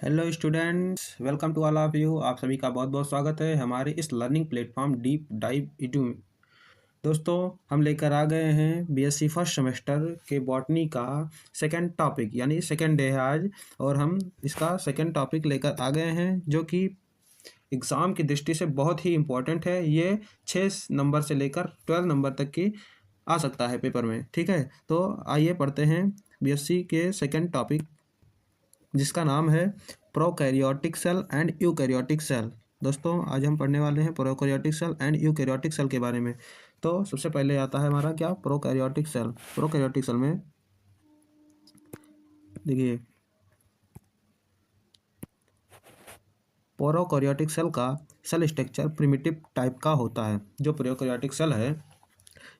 Hello students, welcome to all of you. आप सभी का बहुत बहुत स्वागत है हमारे इस learning platform deep dive into. दोस्तों, हम लेकर आ गए हैं बीएससी फर्स्ट सेमेस्टर के बॉटनी का सेकंड टॉपिक, यानी सेकंड डे है आज। और हम इसका सेकंड टॉपिक लेकर आ गए हैं जो कि एग्ज़ाम की दृष्टि से बहुत ही इम्पोर्टेंट है। ये 6 नंबर से लेकर 12 नंबर तक की आ सकता है पेपर में। ठीक है, तो आइए पढ़ते हैं बीएससी के सेकंड टॉपिक, जिसका नाम है prokaryotic cell and eukaryotic cell. दोस्तों, आज हम पढ़ने वाले हैं prokaryotic cell and eukaryotic cell के बारे में। तो सबसे पहले आता है हमारा क्या, प्रोकैरियोटिक सेल। प्रोकैरियोटिक सेल में देखिए, प्रोकैरियोटिक सेल का सेल स्ट्रक्चर प्रिमिटिव टाइप का होता है। जो प्रोकैरियोटिक सेल है,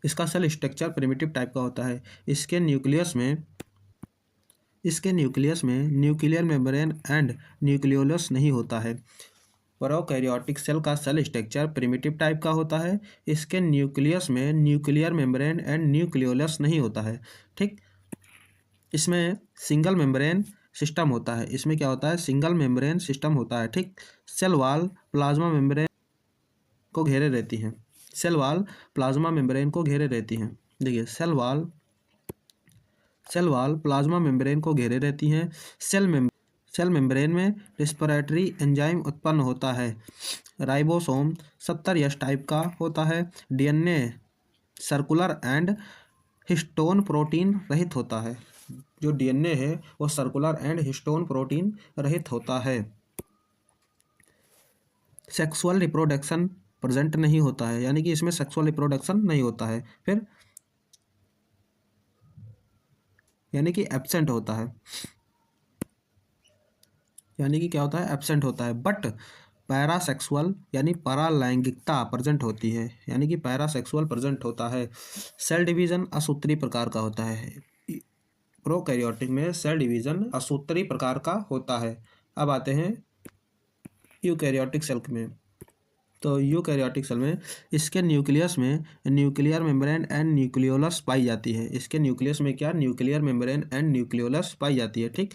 इसका सेल स्ट्रक्चर प्रिमिटिव टाइप का होता है। इसके न्यूक्लियस में न्यूक्लियर मेम्ब्रेन एंड न्यूक्लियोलस नहीं होता है। प्रोकैरियोटिक सेल का सेल स्ट्रक्चर प्रिमिटिव टाइप का होता है। इसके न्यूक्लियस में न्यूक्लियर मेम्ब्रेन एंड न्यूक्लियोलस नहीं होता है। ठीक, इसमें सिंगल मेम्ब्रेन सिस्टम होता है। इसमें क्या होता है, सिंगल मेम्ब्रेन सिस्टम होता है। ठीक, सेल वॉल प्लाज्मा मेम्ब्रेन को घेरे रहती हैं। सेल वॉल प्लाज्मा मेम्ब्रेन को घेरे रहती हैं। देखिए, सेल वॉल प्लाज्मा मेम्ब्रेन को घेरे रहती हैं। सेल मेम्ब्रेन में रेस्पिरेटरी एंजाइम उत्पन्न होता है। राइबोसोम 70S टाइप का होता है। DNA circular and histone protein रहित होता है। जो डीएनए है वो सर्कुलर एंड हिस्टोन प्रोटीन रहित होता है। सेक्सुअल रिप्रोडक्शन प्रेजेंट नहीं होता है, यानी कि इसमें सेक्सुअल रिप्रोडक्शन नहीं होता है। फिर यानी कि एब्सेंट होता है, यानी कि क्या होता है, एब्सेंट होता है। बट पैरासेक्सुअल यानी परालैंगिकता प्रेजेंट होती है, यानी कि पैरासेक्सुअल प्रेजेंट होता है। सेल डिवीजन असूत्री प्रकार का होता है। प्रोकैरियोटिक में सेल डिवीजन असूत्री प्रकार का होता है। अब आते हैं यूकैरियोटिक सेल में। तो यूकैरियोटिक सेल में इसके न्यूक्लियस में न्यूक्लियर मेम्ब्रेन एंड न्यूक्लियोलस पाई जाती है। इसके न्यूक्लियस में क्या, न्यूक्लियर मेम्ब्रेन एंड न्यूक्लियोलस पाई जाती है। ठीक,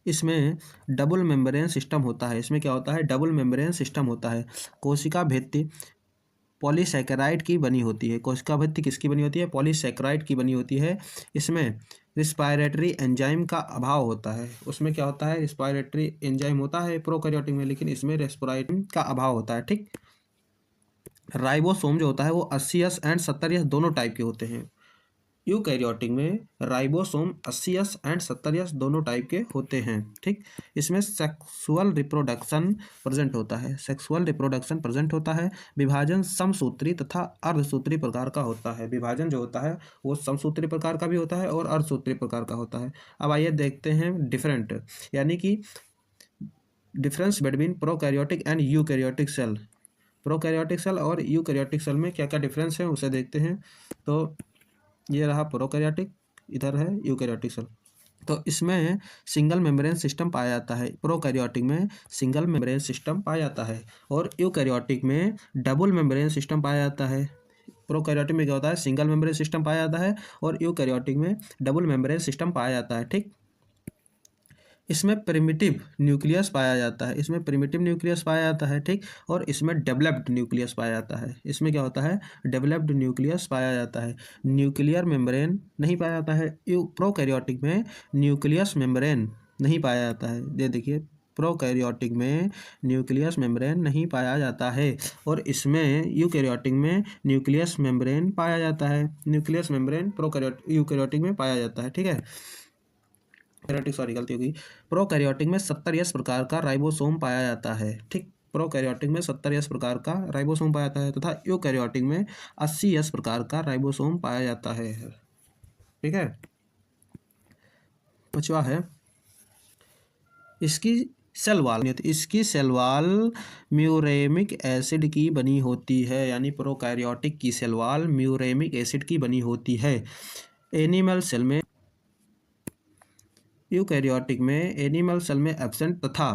इसमें डबल मेम्ब्रेन सिस्टम होता है। इसमें क्या होता है, डबल मेम्ब्रेन सिस्टम होता है। कोशिका भित्ति पॉलीसैकेराइड की बनी होती है। कोशिका भित्ति किसकी बनी होती है, पॉलीसैकेराइड की बनी होती है। इसमें रिस्पायरेटरी एंजाइम का अभाव होता है। उसमें क्या होता है, रिस्पायरेटरी एंजाइम होता है प्रोकैरियोटिक में, लेकिन इसमें रेस्पिरेटरी का अभाव होता है। ठीक, राइबोसोम जो होता है वो 80S एंड 70S दोनों टाइप के होते हैं। यूकैरियोटिक में राइबोसोम 80S एंड 70S दोनों टाइप के होते हैं। ठीक, इसमें सेक्सुअल रिप्रोडक्शन प्रेजेंट होता है। सेक्सुअल रिप्रोडक्शन प्रेजेंट होता है। विभाजन समसूत्री तथा अर्धसूत्री प्रकार का होता है। विभाजन जो होता है वो समसूत्री प्रकार का भी होता है और अर्धसूत्री प्रकार का होता है। अब आइए देखते हैं डिफरेंट, यानी कि difference between prokaryotic and eukaryotic cell. Prokaryotic cell और यूकैरियोटिक सेल में क्या क्या डिफरेंस है उसे देखते हैं। तो ये रहा प्रोकैरियोटिक, इधर है यूकैरियोटिक सेल। तो इसमें सिंगल मेम्ब्रेन सिस्टम पाया जाता है। प्रोकैरियोटिक में सिंगल मेम्ब्रेन सिस्टम पाया जाता है और यूकैरियोटिक में डबल मेम्ब्रेन सिस्टम पाया जाता है। प्रोकैरियोटिक में क्या होता है, सिंगल मेम्ब्रेन सिस्टम पाया जाता है और यूकैरियोटिक में डबल मेम्ब्रेन सिस्टम पाया जाता है। ठीक, इसमें प्रिमिटिव न्यूक्लियस पाया जाता है। इसमें प्रिमिटिव न्यूक्लियस पाया जाता है। ठीक, और इसमें डेवलप्ड न्यूक्लियस पाया जाता है। इसमें क्या होता है, डेवलप्ड न्यूक्लियस पाया जाता है। न्यूक्लियर मेम्ब्रेन नहीं पाया जाता है। प्रोकैरियोटिक में न्यूक्लियस मेम्ब्रेन नहीं पाया जाता है। ये देखिए, प्रोकैरियोटिक में न्यूक्लियस मेम्ब्रेन नहीं पाया जाता है और इसमें यूकैरियोटिक में न्यूक्लियस मेम्ब्रेन पाया जाता है। न्यूक्लियस मेम्ब्रेन यूकैरियोटिक में पाया जाता है। ठीक है, गलती होगी। प्रोकैरियोटिक में 70S प्रकार का राइबोसोम पाया जाता है। ठीक, प्रोकैरियोटिक में 70S प्रकार का राइबोसोम पाया जाता है तथा यूकैरियोटिक में 80S प्रकार का राइबोसोम पाया जाता है। ठीक है, पांचवा है इसकी सेल वॉल म्यूरेमिक एसिड की बनी होती है, यानी प्रोकैरियोटिक की सेल वॉल म्यूरेमिक एसिड की बनी होती है। एनिमल सेल में यूकैरियोटिक में एनिमल सेल में एब्सेंट तथा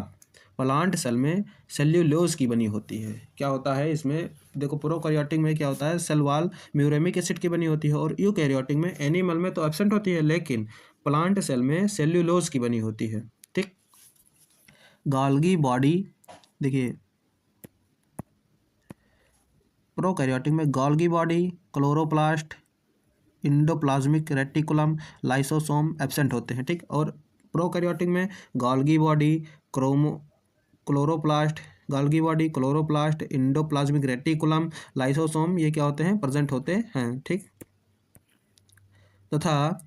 प्लांट सेल में सेल्यूलोज की बनी होती है। क्या होता है इसमें, देखो प्रोकैरियोटिक में क्या होता है, सेल वॉल म्यूरेमिक एसिड की बनी होती है, और यूकैरियोटिक में एनिमल में तो एब्सेंट होती है, लेकिन प्लांट सेल में सेल्यूलोज की बनी होती है। ठीक। गोल्गी बॉडी, देखिए प्रोकैरियोटिक में Golgi body, chloroplast, endoplasmic reticulum, lysosome absent होते हैं। ठीक। और प्रोकैरियोटिक में Golgi body, chloroplast, Golgi body, chloroplast, endoplasmic reticulum, lysosome, ये क्या होते हैं, प्रेजेंट होते हैं। ठीक। तथा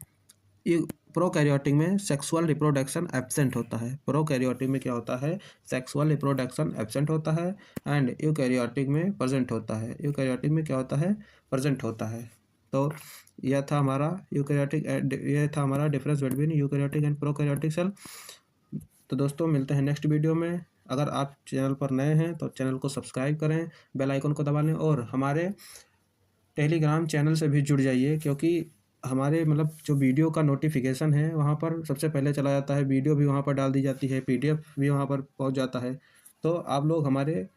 प्रोकैरियोटिक में सेक्सुअल रिप्रोडक्शन एब्सेंट होता है। प्रोकैरियोटिक में क्या होता है, सेक्सुअल रिप्रोडक्शन एब्सेंट होता है, एंड यूकैरियोटिक में प्रेजेंट होता है। यूकैरियोटिक में क्या होता है, प्रेजेंट होता है। तो यह था हमारा difference between eukaryotic and prokaryotic cell. तो दोस्तों मिलते हैं नेक्स्ट वीडियो में। अगर आप चैनल पर नए हैं तो चैनल को सब्सक्राइब करें, बेल आइकन को दबा लें, और हमारे टेलीग्राम चैनल से भी जुड़ जाइए, क्योंकि हमारे मतलब जो वीडियो का नोटिफिकेशन है वहाँ पर सबसे पहले चला जाता है, वीडियो भी वहाँ पर डाल दी जाती है, PDF भी वहाँ पर पहुँच जाता है। तो आप लोग हमारे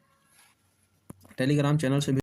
टेलीग्राम चैनल से भी